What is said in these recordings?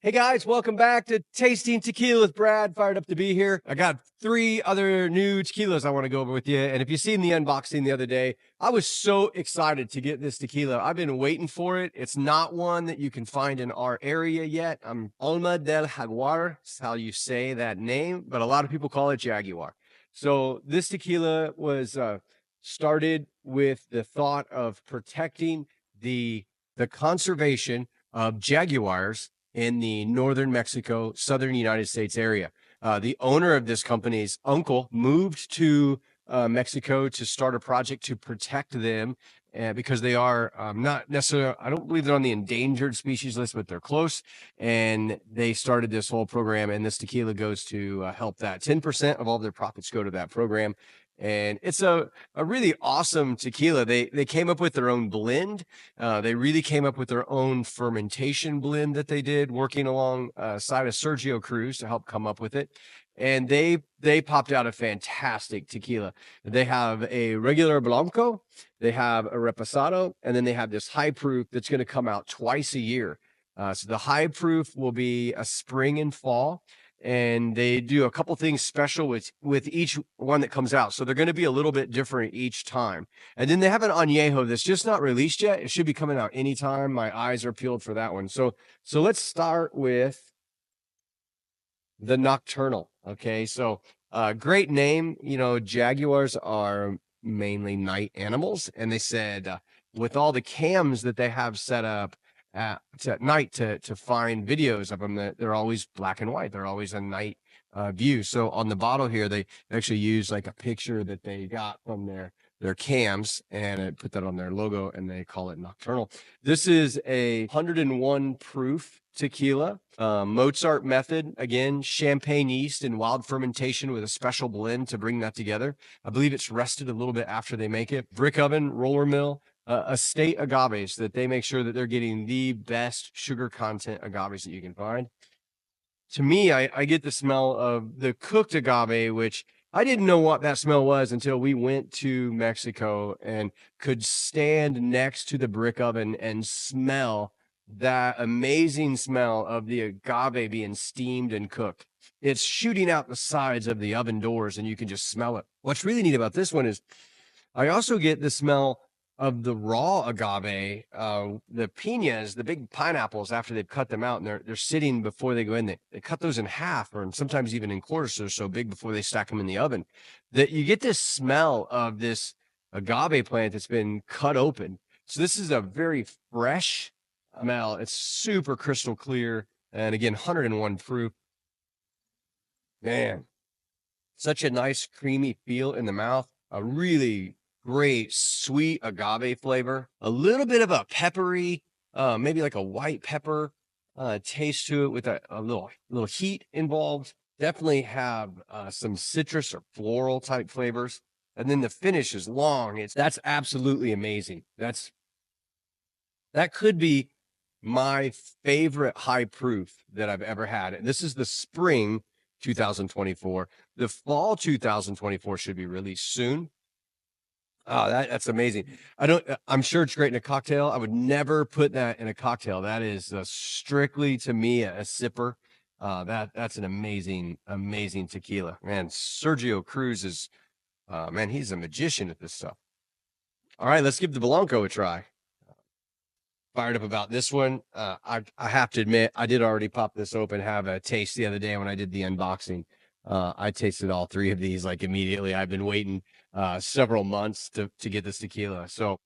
Hey guys, welcome back to Tasting Tequila with Brad. Fired up to be here. I got 3 other new tequilas I want to go over with you. And if you've seen the unboxing the other day, I was so excited to get this tequila. I've been waiting for it. It's not one that you can find in our area yet. Alma del Jaguar is how you say that name, but a lot of people call it Jaguar. So this tequila was started with the thought of protecting the conservation of jaguars in the northern Mexico, southern United States area. The owner of this company's uncle moved to Mexico to start a project to protect them because they are not necessarily, I don't believe they're on the endangered species list, but they're close. And they started this whole program, and this tequila goes to help that. 10% of all their profits go to that program. And it's a really awesome tequila. They came up with their own blend. They really came up with their own fermentation blend that they did, working alongside of Sergio Cruz to help come up with it. And they popped out a fantastic tequila. They have a regular Blanco, they have a Reposado, and then they have this high proof that's going to come out twice a year. So the high proof will be a spring and fall. And they do a couple things special with each one that comes out. So they're going to be a little bit different each time. And then they have an añejo that's just not released yet. It should be coming out anytime. My eyes are peeled for that one. So let's start with the Nocturnal. Okay, so great name. You know, jaguars are mainly night animals, and they said with all the cams that they have set up at night to find videos of them, that they're always black and white. They're always a night view. So on the bottle here, they actually use like a picture that they got from their cams and put that on their logo, and they call it Nocturnal. This is a 101 proof tequila, Mozart method, again, champagne yeast and wild fermentation with a special blend to bring that together. I believe it's rested a little bit after they make it. Brick oven, roller mill, estate agaves that they make sure that they're getting the best sugar content agaves that you can find. To me, I get the smell of the cooked agave, which I didn't know what that smell was until we went to Mexico and could stand next to the brick oven and smell that amazing smell of the agave being steamed and cooked. It's shooting out the sides of the oven doors, and you can just smell it. What's really neat about this one is I also get the smell of the raw agave, the piñas, the big pineapples, after they've cut them out and they're sitting before they go in. They cut those in half, or sometimes even in quarters, so they're so big before they stack them in the oven, that you get this smell of this agave plant that's been cut open. So this is a very fresh smell. It's super crystal clear, and again, 101 proof. Man, such a nice creamy feel in the mouth. A really great sweet agave flavor, a little bit of a peppery, maybe like a white pepper taste to it with a little heat involved. Definitely have some citrus or floral type flavors. And then the finish is long. That's absolutely amazing. That could be my favorite high proof that I've ever had. And this is the spring 2024. The fall 2024 should be released soon. Oh, that's amazing. I'm sure it's great in a cocktail. I would never put that in a cocktail. That is strictly, to me, a sipper. That's an amazing tequila. Man, Sergio Cruz is, man, he's a magician at this stuff. All right, let's give the Blanco a try. Fired up about this one. I have to admit, I did already pop this open, have a taste the other day when I did the unboxing. I tasted all 3 of these like immediately. I've been waiting several months to get this tequila. So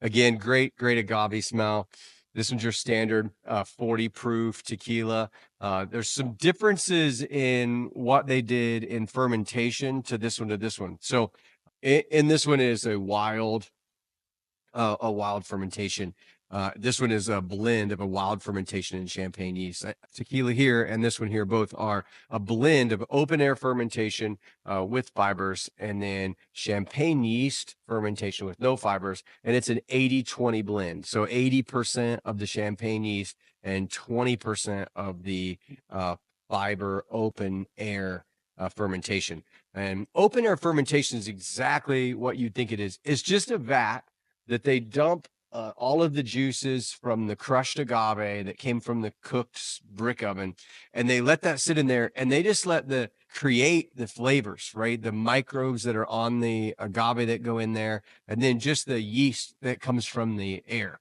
again, great agave smell. This one's your standard 40 proof tequila. There's some differences in what they did in fermentation to this one. So in this one is a wild fermentation. This one is a blend of a wild fermentation and champagne yeast. Tequila here and this one here both are a blend of open air fermentation with fibers, and then champagne yeast fermentation with no fibers. And it's an 80-20 blend. So 80% of the champagne yeast and 20% of the fiber open air fermentation. And open air fermentation is exactly what you think it is. It's just a vat that they dump all of the juices from the crushed agave that came from the cooked brick oven, and they let that sit in there, and they just let the create the flavors, right? The microbes that are on the agave that go in there, and then just the yeast that comes from the air.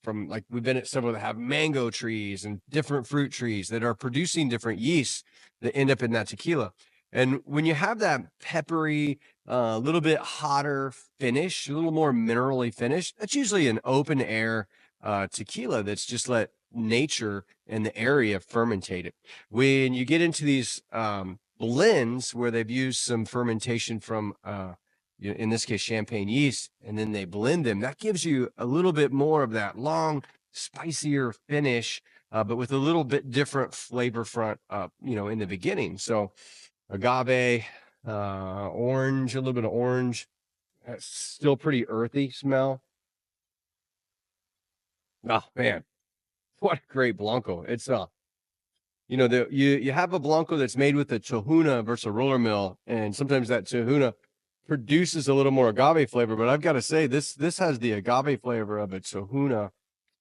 From, like, we've been at several that have mango trees and different fruit trees that are producing different yeasts that end up in that tequila. And when you have that peppery, a little bit hotter finish, a little more minerally finish, that's usually an open air tequila that's just let nature and the area fermentate it. When you get into these blends where they've used some fermentation from, in this case, champagne yeast, and then they blend them, that gives you a little bit more of that long, spicier finish, but with a little bit different flavor front, in the beginning. So agave, orange, a little bit of orange. That's still pretty earthy smell. Oh man, what a great Blanco. It's you have a Blanco that's made with a Tahuna versus a roller mill, and sometimes that Tahuna produces a little more agave flavor, but I've got to say this has the agave flavor of a Tahuna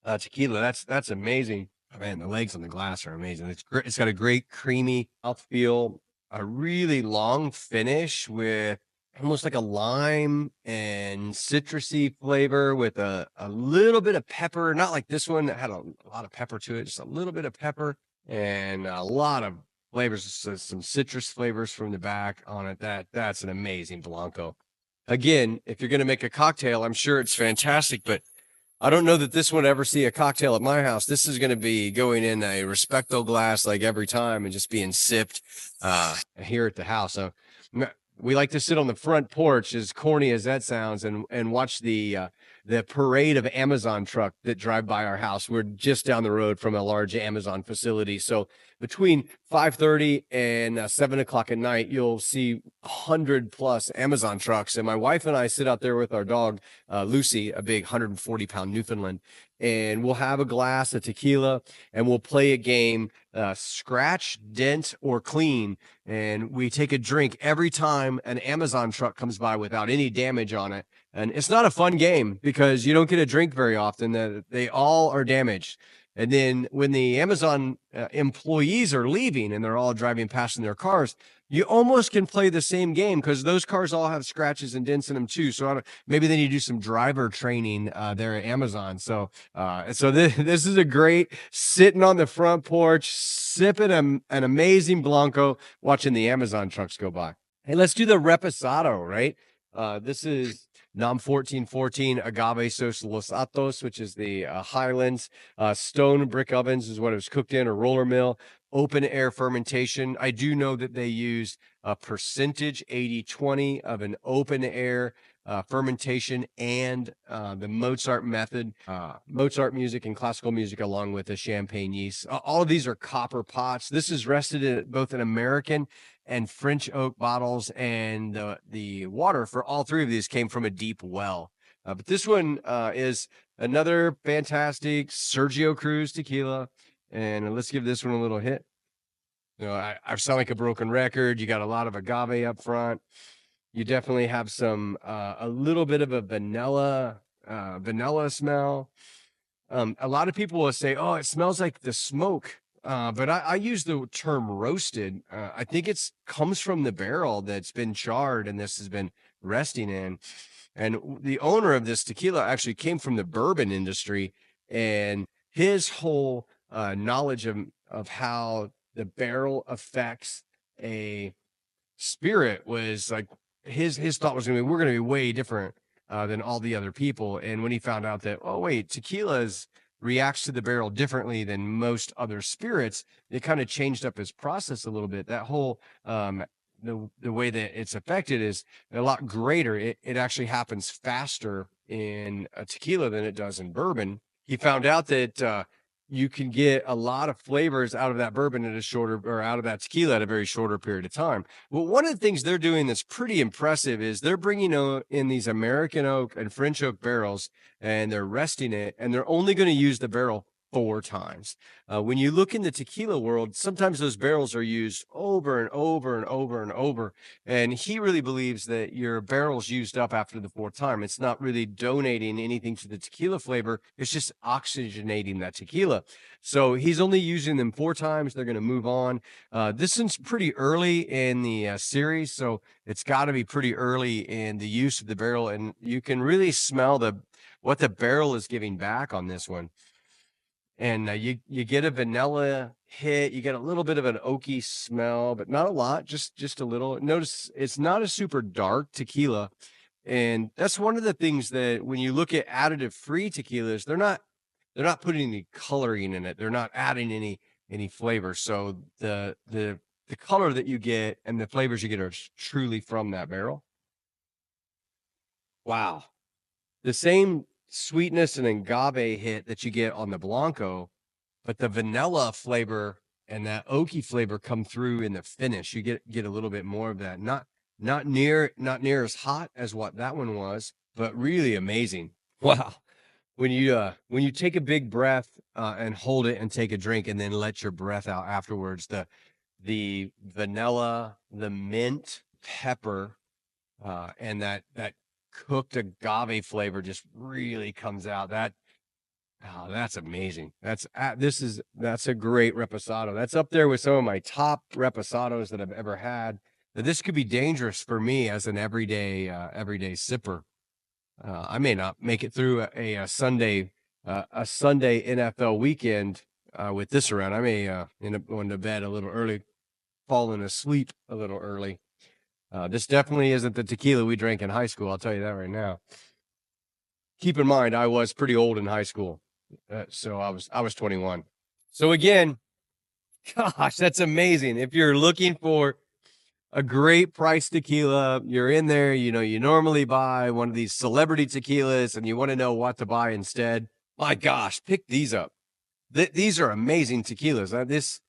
tequila. That's amazing. Oh, man, the legs on the glass are amazing. It's great. It's got a great creamy mouthfeel, a really long finish with almost like a lime and citrusy flavor with a little bit of pepper. Not like this one that had a lot of pepper to it, just a little bit of pepper and a lot of flavors, some citrus flavors from the back on it. That's an amazing Blanco. Again, if you're going to make a cocktail, I'm sure it's fantastic, but I don't know that this would ever see a cocktail at my house. This is going to be going in a Respecto glass like every time and just being sipped here at the house. So we like to sit on the front porch, as corny as that sounds, and watch the parade of Amazon truck that drive by our house. We're just down the road from a large Amazon facility. So between 5:30 and 7 o'clock at night, you'll see 100+ Amazon trucks. And my wife and I sit out there with our dog, Lucy, a big 140-pound Newfoundland, and we'll have a glass of tequila and we'll play a game, scratch, dent, or clean. And we take a drink every time an Amazon truck comes by without any damage on it. And it's not a fun game because you don't get a drink very often. They all are damaged. And then when the Amazon employees are leaving and they're all driving past in their cars, you almost can play the same game because those cars all have scratches and dents in them too. So maybe they need to do some driver training there at Amazon. So this is a great sitting on the front porch, sipping an amazing Blanco, watching the Amazon trucks go by. Hey, let's do the Reposado, right? This is NOM 1414 Agave Sos Los Atos, which is the Highlands. Stone brick ovens is what it was cooked in, a roller mill. Open air fermentation. I do know that they use a percentage 80-20 of an open air fermentation and the Mozart method, Mozart music and classical music, along with the champagne yeast. All of these are copper pots. This is rested in both an American and French oak bottles, and the water for all three of these came from a deep well. But this one is another fantastic Sergio Cruz tequila. And let's give this one a little hit. I sound like a broken record. You got a lot of agave up front. You definitely have some, a little bit of a vanilla smell. A lot of people will say, oh, it smells like the smoke. But I use the term roasted. I think comes from the barrel that's been charred and this has been resting in. And the owner of this tequila actually came from the bourbon industry, and his whole knowledge of how the barrel affects a spirit was like his thought was we're going to be way different than all the other people. And when he found out that, oh wait, tequila's reacts to the barrel differently than most other spirits, it kind of changed up his process a little bit. That whole the way that it's affected is a lot greater. It actually happens faster in a tequila than it does in bourbon. He found out that you can get a lot of flavors out of that bourbon out of that tequila at a very shorter period of time. Well, one of the things they're doing that's pretty impressive is they're bringing in these American oak and French oak barrels, and they're resting it, and they're only going to use the barrel 4 times. When you look in the tequila world, sometimes those barrels are used over and over and over and over. And he really believes that your barrel's used up after the 4th time. It's not really donating anything to the tequila flavor. It's just oxygenating that tequila. So he's only using them 4 times. They're going to move on. This one's pretty early in the series, so it's got to be pretty early in the use of the barrel. And you can really smell what the barrel is giving back on this one. And you get a vanilla hit, you get a little bit of an oaky smell, but not a lot, just a little. Notice it's not a super dark tequila, and that's one of the things that when you look at additive free tequilas, they're not putting any coloring in it. They're not adding any flavor. So the color that you get and the flavors you get are truly from that barrel. Wow. The same sweetness and agave hit that you get on the Blanco, but the vanilla flavor and that oaky flavor come through in the finish. You get a little bit more of that. Not near as hot as what that one was, but really amazing. Wow. When you take a big breath and hold it and take a drink and then let your breath out afterwards, the vanilla, the mint, pepper, and that cooked agave flavor just really comes out. That's amazing. That's a great reposado. That's up there with some of my top reposados that I've ever had. This could be dangerous for me as an everyday sipper. I may not make it through a Sunday NFL weekend with this around. I may end up going to bed a little early, falling asleep a little early. This definitely isn't the tequila we drank in high school. I'll tell you that right now. Keep in mind, I was pretty old in high school, so I was 21. So again, gosh, that's amazing. If you're looking for a great price tequila, you're in there, you normally buy one of these celebrity tequilas and you want to know what to buy instead. My gosh, pick these up. These are amazing tequilas.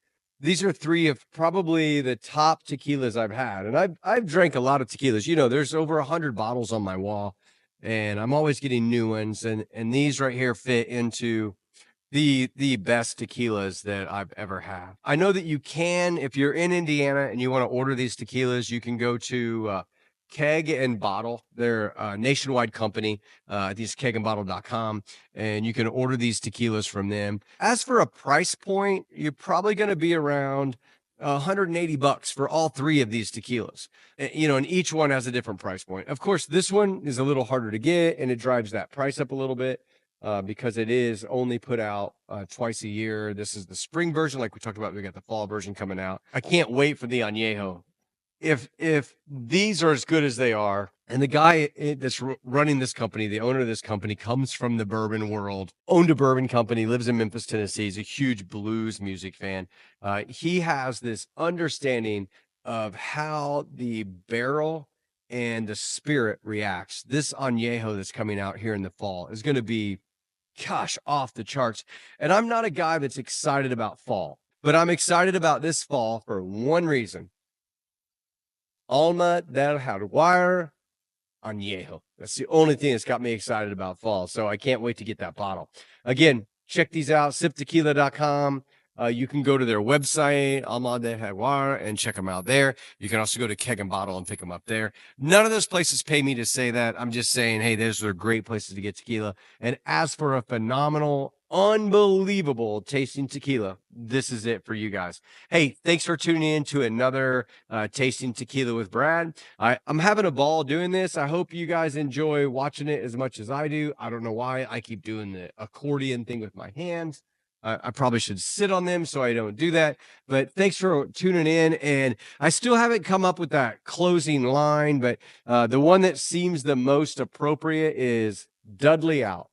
These are 3 of probably the top tequilas I've had. And I've drank a lot of tequilas. There's over 100 bottles on my wall and I'm always getting new ones. And these right here fit into the best tequilas that I've ever had. I know that you can, if you're in Indiana and you want to order these tequilas, you can go to Keg and Bottle. They're a nationwide company. These kegandbottle.com, and you can order these tequilas from them. As for a price point, you're probably going to be around $180 for all 3 of these tequilas. And each one has a different price point. Of course, this one is a little harder to get, and it drives that price up a little bit. Because it is only put out twice a year. This is the spring version, like we talked about. We got the fall version coming out. I can't wait for the añejo. If these are as good as they are, and the guy that's running this company, the owner of this company, comes from the bourbon world, owned a bourbon company, lives in Memphis, Tennessee. He's a huge blues music fan. He has this understanding of how the barrel and the spirit reacts. This añejo that's coming out here in the fall is going to be, gosh, off the charts. And I'm not a guy that's excited about fall, but I'm excited about this fall for one reason. Alma del Jaguar Añejo. That's the only thing that's got me excited about fall. So I can't wait to get that bottle. Again, check these out, siptequila.com. You can go to their website, Alma del Jaguar, and check them out there. You can also go to Keg and Bottle and pick them up there. None of those places pay me to say that. I'm just saying, hey, those are great places to get tequila. And as for a phenomenal, unbelievable tasting tequila, this is it for you guys. Hey, thanks for tuning in to another Tasting Tequila with Brad. I'm having a ball doing this. I hope you guys enjoy watching it as much as I do. I don't know why I keep doing the accordion thing with my hands. I probably should sit on them so I don't do that. But thanks for tuning in. And I still haven't come up with that closing line, but the one that seems the most appropriate is Dudley out.